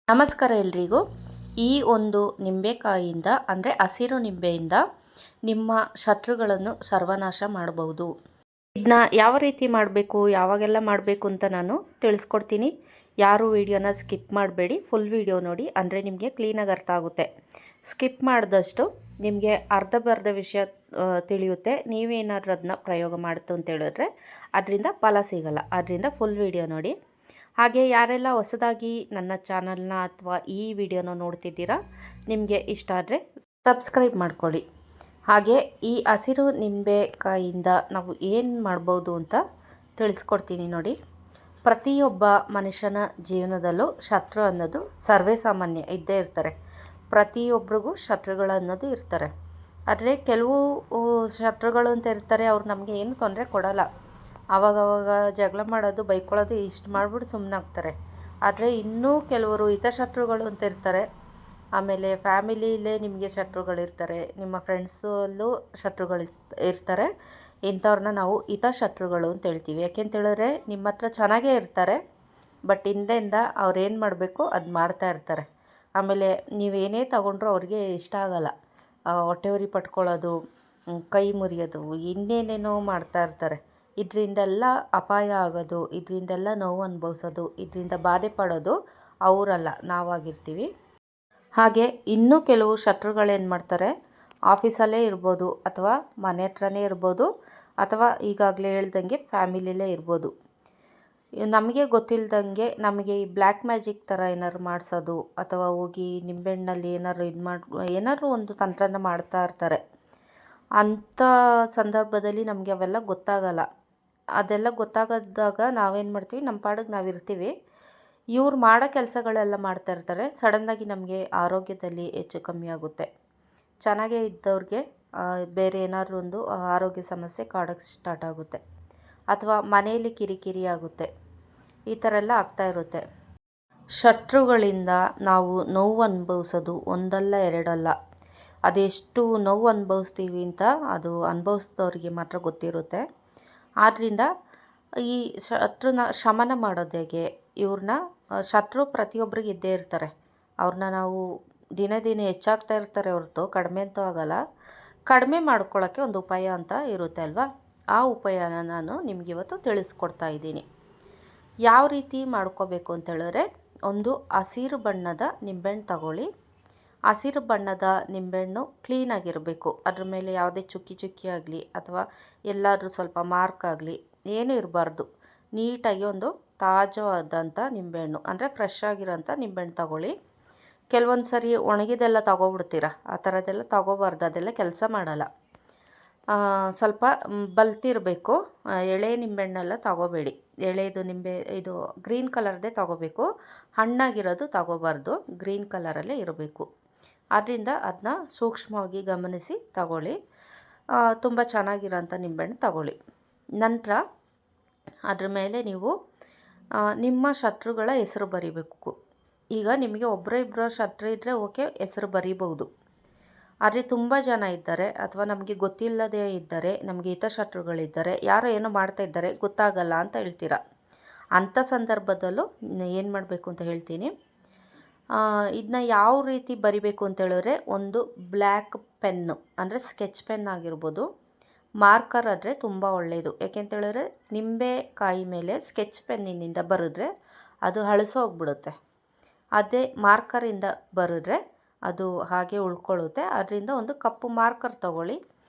ನಮಸ್ಕಾರ ಎಲ್ರಿಗೂ. ಈ ಒಂದು ನಿಂಬೆಕಾಯಿಯಿಂದ ಅಂದರೆ ಹಸಿರು ನಿಂಬೆಯಿಂದ ನಿಮ್ಮ ಶತ್ರುಗಳನ್ನು ಸರ್ವನಾಶ ಮಾಡಬಹುದು. ಇದನ್ನ ಯಾವ ರೀತಿ ಮಾಡಬೇಕು, ಯಾವಾಗೆಲ್ಲ ಮಾಡಬೇಕು ಅಂತ ನಾನು ತಿಳಿಸ್ಕೊಡ್ತೀನಿ. ಯಾರು ವಿಡಿಯೋನ ಸ್ಕಿಪ್ ಮಾಡಬೇಡಿ, ಫುಲ್ ವಿಡಿಯೋ ನೋಡಿ, ಅಂದರೆ ನಿಮಗೆ ಕ್ಲೀನಾಗಿ ಅರ್ಥ ಆಗುತ್ತೆ. ಸ್ಕಿಪ್ ಮಾಡಿದಷ್ಟು ನಿಮಗೆ ಅರ್ಧಬರ್ಧ ವಿಷಯ ತಿಳಿಯುತ್ತೆ. ನೀವೇನಾದರೂ ಅದನ್ನ ಪ್ರಯೋಗ ಮಾಡ್ತು ಅಂತ ಹೇಳಿದ್ರೆ ಅದರಿಂದ ಫಲ ಸಿಗಲ್ಲ. ಅದರಿಂದ ಫುಲ್ ವಿಡಿಯೋ ನೋಡಿ. ಹಾಗೆ ಯಾರೆಲ್ಲ ಹೊಸದಾಗಿ ನನ್ನ ಚಾನಲ್ನ ಅಥವಾ ಈ ವಿಡಿಯೋನ ನೋಡ್ತಿದ್ದೀರಾ, ನಿಮಗೆ ಇಷ್ಟ ಆದರೆ ಸಬ್ಸ್ಕ್ರೈಬ್ ಮಾಡ್ಕೊಳ್ಳಿ. ಹಾಗೆ ಈ ಹಸಿರು ನಿಂಬೆಕಾಯಿಯಿಂದ ನಾವು ಏನು ಮಾಡ್ಬೋದು ಅಂತ ತಿಳಿಸ್ಕೊಡ್ತೀನಿ ನೋಡಿ. ಪ್ರತಿಯೊಬ್ಬ ಮನುಷ್ಯನ ಜೀವನದಲ್ಲೂ ಶತ್ರು ಅನ್ನೋದು ಸರ್ವೇ ಸಾಮಾನ್ಯ ಇದ್ದೇ ಇರ್ತಾರೆ. ಪ್ರತಿಯೊಬ್ಬರಿಗೂ ಶತ್ರುಗಳು ಅನ್ನೋದು ಇರ್ತಾರೆ. ಆದರೆ ಕೆಲವು ಶತ್ರುಗಳು ಅಂತ ಇರ್ತಾರೆ, ಅವ್ರು ನಮಗೆ ಏನು ತೊಂದರೆ ಕೊಡೋಲ್ಲ. ಆವಾಗವಾಗ ಜಗಳ ಮಾಡೋದು, ಬೈಕೊಳ್ಳೋದು ಇಷ್ಟು ಮಾಡಿಬಿಟ್ಟು ಸುಮ್ಮನಾಗ್ತಾರೆ. ಆದರೆ ಇನ್ನೂ ಕೆಲವರು ಹಿತಶತ್ರುಗಳು ಅಂತ ಇರ್ತಾರೆ. ಆಮೇಲೆ ಫ್ಯಾಮಿಲಿಯಲ್ಲೇ ನಿಮಗೆ ಶತ್ರುಗಳಿರ್ತಾರೆ, ನಿಮ್ಮ ಫ್ರೆಂಡ್ಸಲ್ಲೂ ಶತ್ರುಗಳು ಇರ್ತಾರೆ. ಇಂಥವ್ರನ್ನ ನಾವು ಹಿತಶತ್ರುಗಳು ಅಂತ ಹೇಳ್ತೀವಿ. ಯಾಕೆಂತೇಳಿದ್ರೆ ನಿಮ್ಮ ಹತ್ರ ಚೆನ್ನಾಗೇ ಇರ್ತಾರೆ, ಬಟ್ ಹಿಂದೆಯಿಂದ ಅವ್ರು ಏನು ಮಾಡಬೇಕು ಅದು ಮಾಡ್ತಾ ಇರ್ತಾರೆ. ಆಮೇಲೆ ನೀವೇನೇ ತಗೊಂಡ್ರೂ ಅವ್ರಿಗೆ ಇಷ್ಟ ಆಗಲ್ಲ. ಹೊಟ್ಟೆವ್ರಿ ಪಟ್ಕೊಳ್ಳೋದು, ಕೈ ಮುರಿಯೋದು, ಇನ್ನೇನೇನೋ ಮಾಡ್ತಾ ಇರ್ತಾರೆ. ಇದರಿಂದೆಲ್ಲ ಅಪಾಯ ಆಗೋದು, ಇದರಿಂದೆಲ್ಲ ನೋವು ಅನುಭವಿಸೋದು, ಇದರಿಂದ ಬಾಧೆ ಪಡೋದು ಅವರಲ್ಲ, ನಾವಾಗಿರ್ತೀವಿ. ಹಾಗೆ ಇನ್ನೂ ಕೆಲವು ಶತ್ರುಗಳೇನು ಮಾಡ್ತಾರೆ, ಆಫೀಸಲ್ಲೇ ಇರ್ಬೋದು, ಅಥವಾ ಮನೆ ಹತ್ರನೇ ಇರ್ಬೋದು, ಅಥವಾ ಈಗಾಗಲೇ ಹೇಳ್ದಂಗೆ ಫ್ಯಾಮಿಲಿಯಲ್ಲೇ ಇರ್ಬೋದು. ನಮಗೆ ಗೊತ್ತಿಲ್ಲದಂಗೆ ನಮಗೆ ಈ ಬ್ಲ್ಯಾಕ್ ಮ್ಯಾಜಿಕ್ ಥರ ಏನಾದ್ರು ಮಾಡಿಸೋದು, ಅಥವಾ ಹೋಗಿ ನಿಂಬೆಹಣ್ಣಲ್ಲಿ ಏನಾದ್ರು ಒಂದು ತಂತ್ರನ ಮಾಡ್ತಾ ಇರ್ತಾರೆ. ಅಂಥ ಸಂದರ್ಭದಲ್ಲಿ ನಮಗೆ ಅವೆಲ್ಲ ಗೊತ್ತಾಗಲ್ಲ. ಅದೆಲ್ಲ ಗೊತ್ತಾಗದಾಗ ನಾವೇನು ಮಾಡ್ತೀವಿ, ನಮ್ಮ ಪಾಡಿಗೆ ನಾವು ಇರ್ತೀವಿ. ಇವ್ರು ಮಾಡೋ ಕೆಲಸಗಳೆಲ್ಲ ಮಾಡ್ತಾ ಇರ್ತಾರೆ. ಸಡನ್ನಾಗಿ ನಮಗೆ ಆರೋಗ್ಯದಲ್ಲಿ ಹೆಚ್ಚು ಕಮ್ಮಿ ಆಗುತ್ತೆ. ಚೆನ್ನಾಗೇ ಇದ್ದವ್ರಿಗೆ ಬೇರೆ ಏನಾದರೂ ಒಂದು ಆರೋಗ್ಯ ಸಮಸ್ಯೆ ಕಾಡೋಕ್ಕೆ ಸ್ಟಾರ್ಟ್ ಆಗುತ್ತೆ, ಅಥವಾ ಮನೆಯಲ್ಲಿ ಕಿರಿಕಿರಿ ಆಗುತ್ತೆ. ಈ ಥರ ಎಲ್ಲ ಆಗ್ತಾ ಇರುತ್ತೆ. ಶತ್ರುಗಳಿಂದ ನಾವು ನೋವು ಅನುಭವಿಸೋದು ಒಂದಲ್ಲ ಎರಡಲ್ಲ. ಅದೆಷ್ಟು ನೋವು ಅನುಭವಿಸ್ತೀವಿ ಅಂತ ಅದು ಅನುಭವಿಸಿದವ್ರಿಗೆ ಮಾತ್ರ ಗೊತ್ತಿರುತ್ತೆ. ಆದ್ದರಿಂದ ಈ ಶತ್ರುನ ಶಮನ ಮಾಡೋದು ಹೇಗೆ, ಇವ್ರನ್ನ ಶತ್ರು ಪ್ರತಿಯೊಬ್ಬರಿಗೆ ಇದ್ದೇ ಇರ್ತಾರೆ. ಅವ್ರನ್ನ ನಾವು ದಿನೇ ದಿನೇ ಹೆಚ್ಚಾಗ್ತಾ ಇರ್ತಾರೆ ಹೊರತು ಕಡಿಮೆ ಅಂತೂ ಆಗೋಲ್ಲ. ಕಡಿಮೆ ಮಾಡ್ಕೊಳ್ಳೋಕ್ಕೆ ಒಂದು ಉಪಾಯ ಅಂತ ಇರುತ್ತೆ ಅಲ್ವಾ, ಆ ಉಪಾಯನ ನಾನು ನಿಮಗೆ ಇವತ್ತು ತಿಳಿಸ್ಕೊಡ್ತಾ ಇದ್ದೀನಿ. ಯಾವ ರೀತಿ ಮಾಡ್ಕೋಬೇಕು ಅಂತ ಹೇಳಿದ್ರೆ, ಒಂದು ಹಸಿರು ಬಣ್ಣದ ನಿಂಬೆಹಣ್ಣು ತಗೊಳ್ಳಿ. ಹಸಿರು ಬಣ್ಣದ ನಿಂಬೆಹಣ್ಣು ಕ್ಲೀನಾಗಿರಬೇಕು. ಅದ್ರ ಮೇಲೆ ಯಾವುದೇ ಚುಕ್ಕಿ ಚುಕ್ಕಿ ಆಗಲಿ ಅಥವಾ ಎಲ್ಲಾದರೂ ಸ್ವಲ್ಪ ಮಾರ್ಕ್ ಆಗಲಿ ಏನೂ ಇರಬಾರ್ದು. ನೀಟಾಗಿ ಒಂದು ತಾಜಾವಾದಂಥ ನಿಂಬೆಹಣ್ಣು, ಅಂದರೆ ಫ್ರೆಶ್ ಆಗಿರೋಂಥ ನಿಂಬೆಹಣ್ಣು ತಗೊಳ್ಳಿ. ಕೆಲವೊಂದು ಸರಿ ಒಣಗಿದೆಲ್ಲ ತಗೊಬಿಡ್ತೀರ, ಆ ಥರದ್ದೆಲ್ಲ ತಗೋಬಾರ್ದು, ಅದೆಲ್ಲ ಕೆಲಸ ಮಾಡಲ್ಲ. ಸ್ವಲ್ಪ ಬಲ್ತಿರಬೇಕು. ಎಳೆ ನಿಂಬೆಹಣ್ಣೆಲ್ಲ ತಗೋಬೇಡಿ. ಎಳೆದು ಇದು ಗ್ರೀನ್ ಕಲರ್ದೇ ತಗೋಬೇಕು. ಹಣ್ಣಾಗಿರೋದು ತಗೋಬಾರ್ದು, ಗ್ರೀನ್ ಕಲರಲ್ಲೇ ಇರಬೇಕು. ಆದ್ದರಿಂದ ಅದನ್ನ ಸೂಕ್ಷ್ಮವಾಗಿ ಗಮನಿಸಿ ತಗೊಳ್ಳಿ. ತುಂಬ ಚೆನ್ನಾಗಿರೋಂಥ ನಿಂಬೆಹಣ್ಣು ತಗೊಳ್ಳಿ. ನಂತರ ಅದ್ರ ಮೇಲೆ ನೀವು ನಿಮ್ಮ ಶತ್ರುಗಳ ಹೆಸರು ಬರಿಬೇಕು. ಈಗ ನಿಮಗೆ ಒಬ್ಬರೇ ಇಬ್ಬರು ಶತ್ರು ಇದ್ದರೆ ಓಕೆ, ಹೆಸರು ಬರೀಬಹುದು. ಆದರೆ ತುಂಬ ಜನ ಇದ್ದಾರೆ, ಅಥವಾ ನಮಗೆ ಗೊತ್ತಿಲ್ಲದೇ ಇದ್ದರೆ, ನಮಗೆ ಹಿತಶತ್ರುಗಳಿದ್ದಾರೆ, ಯಾರೋ ಏನೋ ಮಾಡ್ತಾ ಇದ್ದಾರೆ ಗೊತ್ತಾಗಲ್ಲ ಅಂತ ಹೇಳ್ತೀರಾ. ಅಂಥ ಸಂದರ್ಭದಲ್ಲೂ ಏನು ಮಾಡಬೇಕು ಅಂತ ಹೇಳ್ತೀನಿ. ಇದನ್ನ ಯಾವ ರೀತಿ ಬರಿಬೇಕು ಅಂತ ಹೇಳಿದ್ರೆ, ಒಂದು ಬ್ಲ್ಯಾಕ್ ಪೆನ್ನು, ಅಂದರೆ ಸ್ಕೆಚ್ ಪೆನ್ ಆಗಿರ್ಬೋದು, ಮಾರ್ಕರ್ ಆದರೆ ತುಂಬ ಒಳ್ಳೆಯದು. ಯಾಕೆಂತೇಳಿದ್ರೆ ನಿಂಬೆಕಾಯಿ ಮೇಲೆ ಸ್ಕೆಚ್ ಪೆನ್ನಿನಿಂದ ಬರೆದ್ರೆ ಅದು ಹಳಸೋಗ್ಬಿಡುತ್ತೆ. ಅದೇ ಮಾರ್ಕರಿಂದ ಬರೆದ್ರೆ ಅದು ಹಾಗೆ ಉಳ್ಕೊಳ್ಳುತ್ತೆ. ಅದರಿಂದ ಒಂದು ಕಪ್ಪು ಮಾರ್ಕರ್ ತಗೊಳ್ಳಿ,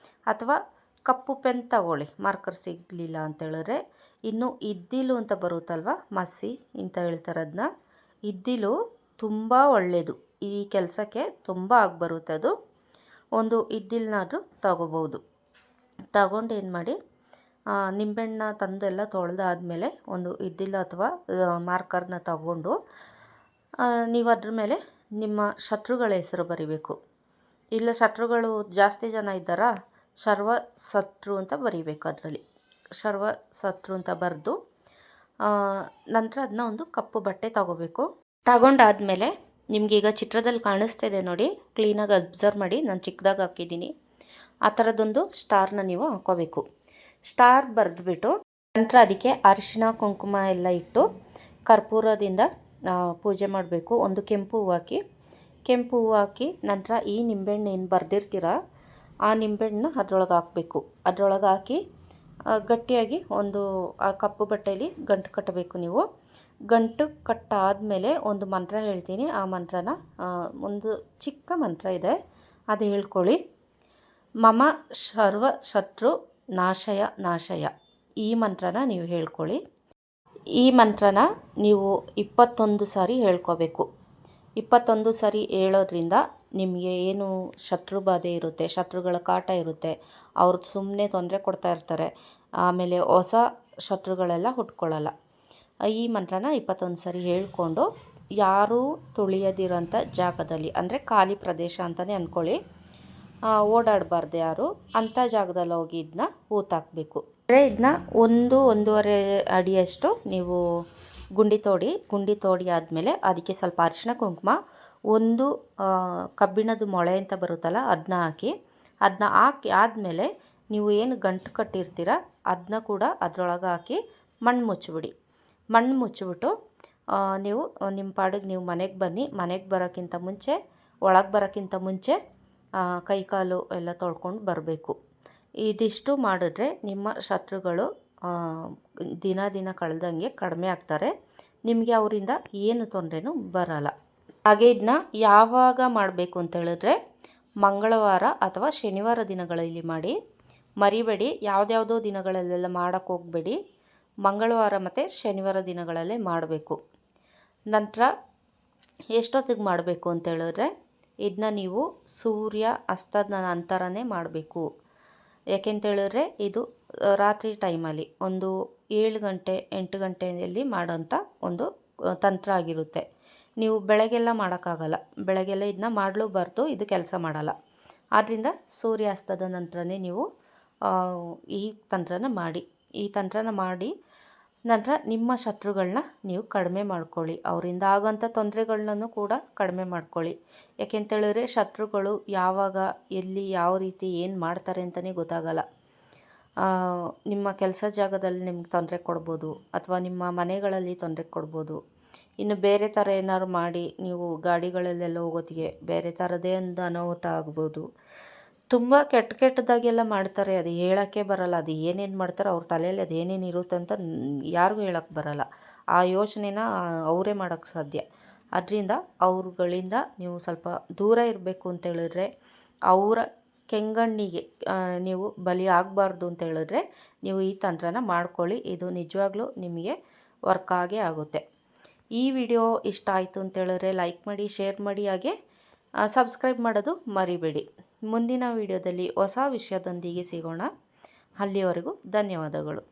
ಅಥವಾ ಕಪ್ಪು ಪೆನ್ ತಗೊಳ್ಳಿ, ಮಾರ್ಕರ್ ಸಿಗಲಿಲ್ಲ ಅಂತೇಳಿದ್ರೆ. ಇನ್ನು ಇದ್ದಿಲು ಅಂತ ಬರುತ್ತಲ್ವ, ಮಸಿ ಅಂತ ಹೇಳ್ತಾರೆ ಅದನ್ನ. ಇದ್ದಿಲು ತುಂಬ ಒಳ್ಳೆಯದು, ಈ ಕೆಲಸಕ್ಕೆ ತುಂಬ ಆಗಿಬರುತ್ತೆ ಅದು. ಒಂದು ಇದ್ದಿಲನ್ನಾದರೂ ತಗೋಬೋದು. ತಗೊಂಡು ಏನು ಮಾಡಿ, ನಿಂಬೆಹಣ್ಣ ತಂದೆಲ್ಲ ತೊಳೆದಾದ್ಮೇಲೆ ಒಂದು ಇದ್ದಿಲು ಅಥವಾ ಮಾರ್ಕರ್ನ ತಗೊಂಡು ನೀವು ಅದ್ರ ಮೇಲೆ ನಿಮ್ಮ ಶತ್ರುಗಳ ಹೆಸರು ಬರಿಬೇಕು. ಇಲ್ಲ ಶತ್ರುಗಳು ಜಾಸ್ತಿ ಜನ ಇದ್ದಾರಾ, ಸರ್ವಶತ್ರು ಅಂತ ಬರಿಬೇಕು. ಅದರಲ್ಲಿ ಸರ್ವಶತ್ರು ಅಂತ ಬರೆದು ನಂತರ ಅದನ್ನ ಒಂದು ಕಪ್ಪು ಬಟ್ಟೆ ತಗೋಬೇಕು. ತಗೊಂಡಾದಮೇಲೆ ನಿಮಗೀಗ ಚಿತ್ರದಲ್ಲಿ ಕಾಣಿಸ್ತಿದೆ ನೋಡಿ, ಕ್ಲೀನಾಗಿ ಅಬ್ಸರ್ವ್ ಮಾಡಿ, ನಾನು ಚಿಕ್ಕದಾಗಿ ಹಾಕಿದ್ದೀನಿ. ಆ ಥರದೊಂದು ಸ್ಟಾರ್ನ ನೀವು ಹಾಕೋಬೇಕು. ಸ್ಟಾರ್ ಬರೆದ್ಬಿಟ್ಟು ನಂತರ ಅದಕ್ಕೆ ಅರಿಶಿನ ಕುಂಕುಮ ಎಲ್ಲ ಇಟ್ಟು ಕರ್ಪೂರದಿಂದ ಪೂಜೆ ಮಾಡಬೇಕು. ಒಂದು ಕೆಂಪು ಹೂವು ಹಾಕಿ, ಕೆಂಪು ಹೂವು ಹಾಕಿ ನಂತರ ಈ ನಿಂಬೆಹಣ್ಣು ಏನು ಬರೆದಿರ್ತೀರ ಆ ನಿಂಬೆಹಣ್ಣು ಅದರೊಳಗೆ ಹಾಕಬೇಕು. ಅದರೊಳಗೆ ಹಾಕಿ ಗಟ್ಟಿಯಾಗಿ ಒಂದು ಆ ಕಪ್ಪು ಬಟ್ಟೆಯಲ್ಲಿ ಗಂಟು ಕಟ್ಟಬೇಕು. ನೀವು ಗಂಟು ಕಟ್ಟಾದಮೇಲೆ ಒಂದು ಮಂತ್ರ ಹೇಳ್ತೀನಿ. ಆ ಮಂತ್ರನ ಒಂದು ಚಿಕ್ಕ ಮಂತ್ರ ಇದೆ, ಅದು ಹೇಳ್ಕೊಳ್ಳಿ. ಮಮ ಸರ್ವ ಶತ್ರು ನಾಶಯ ನಾಶಯ. ಈ ಮಂತ್ರನ ನೀವು ಹೇಳ್ಕೊಳ್ಳಿ. ಈ ಮಂತ್ರನ ನೀವು 21 ಸಾರಿ ಹೇಳ್ಕೋಬೇಕು. 21 ಸಾರಿ ಹೇಳೋದ್ರಿಂದ ನಿಮಗೆ ಏನು ಶತ್ರು ಬಾಧೆ ಇರುತ್ತೆ, ಶತ್ರುಗಳ ಕಾಟ ಇರುತ್ತೆ, ಅವ್ರು ಸುಮ್ಮನೆ ತೊಂದರೆ ಕೊಡ್ತಾ ಇರ್ತಾರೆ, ಆಮೇಲೆ ಹೊಸ ಶತ್ರುಗಳೆಲ್ಲ ಹುಟ್ಕೊಳ್ಳಲ್ಲ. ಈ ಮಂತ್ರನ 21 ಸಾರಿ ಹೇಳ್ಕೊಂಡು ಯಾರೂ ತುಳಿಯದಿರೋಂಥ ಜಾಗದಲ್ಲಿ, ಅಂದರೆ ಖಾಲಿ ಪ್ರದೇಶ ಅಂತಲೇ ಅಂದ್ಕೊಳ್ಳಿ, ಓಡಾಡಬಾರ್ದು ಯಾರು, ಅಂಥ ಜಾಗದಲ್ಲಿ ಹೋಗಿ ಇದನ್ನ ಹೂತಾಕಬೇಕು. ಅಂದರೆ ಇದನ್ನ 1-1.5 ಅಡಿಯಷ್ಟು ನೀವು ಗುಂಡಿ ತೋಡಿ ಆದಮೇಲೆ ಅದಕ್ಕೆ ಸ್ವಲ್ಪ ಅರಿಶಿಣ ಕುಂಕುಮ, ಒಂದು ಕಬ್ಬಿಣದ ಮೊಳೆ ಅಂತ ಬರುತ್ತಲ್ಲ ಅದನ್ನ ಹಾಕಿ ಆದಮೇಲೆ ನೀವು ಏನು ಗಂಟು ಕಟ್ಟಿರ್ತೀರ ಅದನ್ನ ಕೂಡ ಅದರೊಳಗೆ ಹಾಕಿ ಮಣ್ಣು ಮುಚ್ಚಿಬಿಟ್ಟು ನೀವು ನಿಮ್ಮ ಪಾಡಿಗೆ ನೀವು ಮನೆಗೆ ಬನ್ನಿ. ಮನೆಗೆ ಬರೋಕ್ಕಿಂತ ಮುಂಚೆ, ಒಳಗೆ ಬರೋಕ್ಕಿಂತ ಮುಂಚೆ ಕೈಕಾಲು ಎಲ್ಲ ತೊಳ್ಕೊಂಡು ಬರಬೇಕು. ಇದಿಷ್ಟು ಮಾಡಿದ್ರೆ ನಿಮ್ಮ ಶತ್ರುಗಳು ದಿನ ಕಳೆದಂಗೆ ಕಡಿಮೆ ಆಗ್ತಾರೆ. ನಿಮಗೆ ಅವರಿಂದ ಏನು ತೊಂದರೆನೂ ಬರಲ್ಲ. ಹಾಗೆ ಇದನ್ನ ಯಾವಾಗ ಮಾಡಬೇಕು ಅಂತ ಹೇಳಿದ್ರೆ ಮಂಗಳವಾರ ಅಥವಾ ಶನಿವಾರ ದಿನಗಳಲ್ಲಿ ಮಾಡಿ. ಮರಿಬೇಡಿ, ಯಾವುದ್ಯಾವುದೋ ದಿನಗಳಲ್ಲೆಲ್ಲ ಮಾಡೋಕ್ಕೆ ಹೋಗಬೇಡಿ. ಮಂಗಳವಾರ ಮತ್ತು ಶನಿವಾರ ದಿನಗಳಲ್ಲೇ ಮಾಡಬೇಕು. ನಂತರ ಎಷ್ಟೊತ್ತಿಗೆ ಮಾಡಬೇಕು ಅಂತ ಹೇಳಿದ್ರೆ ಇದನ್ನ ನೀವು ಸೂರ್ಯ ಅಸ್ತದ ನಂತರನೇ ಮಾಡಬೇಕು. ಯಾಕೆಂತೇಳಿದ್ರೆ ಇದು ರಾತ್ರಿ ಟೈಮಲ್ಲಿ ಒಂದು 7 ಗಂಟೆ 8 ಗಂಟೆಯಲ್ಲಿ ಮಾಡೋಂಥ ಒಂದು ತಂತ್ರ ಆಗಿರುತ್ತೆ. ನೀವು ಬೆಳಗ್ಗೆಲ್ಲ ಮಾಡೋಕ್ಕಾಗಲ್ಲ, ಬೆಳಗ್ಗೆಲ್ಲ ಇದನ್ನ ಮಾಡಲೂಬಾರ್ದು, ಇದು ಕೆಲಸ ಮಾಡಲ್ಲ. ಆದ್ದರಿಂದ ಸೂರ್ಯಾಸ್ತದ ನಂತರನೇ ನೀವು ಈ ತಂತ್ರನ ಮಾಡಿ. ಈ ತಂತ್ರನ ಮಾಡಿ ನಂತರ ನಿಮ್ಮ ಶತ್ರುಗಳನ್ನ ನೀವು ಕಡಿಮೆ ಮಾಡ್ಕೊಳ್ಳಿ. ಅವರಿಂದ ಆಗೋಂಥ ತೊಂದರೆಗಳನ್ನೂ ಕೂಡ ಕಡಿಮೆ ಮಾಡ್ಕೊಳ್ಳಿ. ಯಾಕೆಂತೇಳಿದ್ರೆ ಶತ್ರುಗಳು ಯಾವಾಗ ಎಲ್ಲಿ ಯಾವ ರೀತಿ ಏನು ಮಾಡ್ತಾರೆ ಅಂತಲೇ ಗೊತ್ತಾಗಲ್ಲ. ನಿಮ್ಮ ಕೆಲಸ ಜಾಗದಲ್ಲಿ ನಿಮ್ಗೆ ತೊಂದರೆ ಕೊಡ್ಬೋದು, ಅಥವಾ ನಿಮ್ಮ ಮನೆಗಳಲ್ಲಿ ತೊಂದರೆ ಕೊಡ್ಬೋದು. ಇನ್ನು ಬೇರೆ ಥರ ಏನಾದ್ರು ಮಾಡಿ ನೀವು ಗಾಡಿಗಳಲ್ಲೆಲ್ಲ ಹೋಗೋತ್ತಿಗೆ ಬೇರೆ ಥರದೇ ಒಂದು ಅನಾಹುತ ಆಗ್ಬೋದು. ತುಂಬ ಕೆಟ್ಟದಾಗೆಲ್ಲ ಮಾಡ್ತಾರೆ, ಅದು ಹೇಳೋಕ್ಕೆ ಬರಲ್ಲ. ಅದು ಏನೇನು ಮಾಡ್ತಾರೋ ಅವ್ರ ತಲೆಯಲ್ಲಿ ಅದು ಏನೇನು ಇರುತ್ತೆ ಅಂತ ಯಾರಿಗೂ ಹೇಳೋಕ್ಕೆ ಬರಲ್ಲ. ಆ ಯೋಚನೆನ ಅವರೇ ಮಾಡೋಕ್ಕೆ ಸಾಧ್ಯ. ಅದರಿಂದ ಅವ್ರುಗಳಿಂದ ನೀವು ಸ್ವಲ್ಪ ದೂರ ಇರಬೇಕು ಅಂತ ಹೇಳಿದ್ರೆ, ಅವರ ಕೆಂಗಣ್ಣಿಗೆ ನೀವು ಬಲಿ ಆಗಬಾರ್ದು ಅಂತ ಹೇಳಿದ್ರೆ ನೀವು ಈ ತಂತ್ರನ ಮಾಡ್ಕೊಳ್ಳಿ. ಇದು ನಿಜವಾಗ್ಲೂ ನಿಮಗೆ ವರ್ಕ್ ಆಗೇ ಆಗುತ್ತೆ. ಈ ವಿಡಿಯೋ ಇಷ್ಟ ಆಯಿತು ಅಂತ ಹೇಳಿದ್ರೆ ಲೈಕ್ ಮಾಡಿ, ಶೇರ್ ಮಾಡಿ, ಹಾಗೆ ಸಬ್ಸ್ಕ್ರೈಬ್ ಮಾಡೋದು ಮರಿಬೇಡಿ. ಮುಂದಿನ ವಿಡಿಯೋದಲ್ಲಿ ಹೊಸ ವಿಷಯದೊಂದಿಗೆ ಸಿಗೋಣ. ಅಲ್ಲಿಯವರೆಗೂ ಧನ್ಯವಾದಗಳು.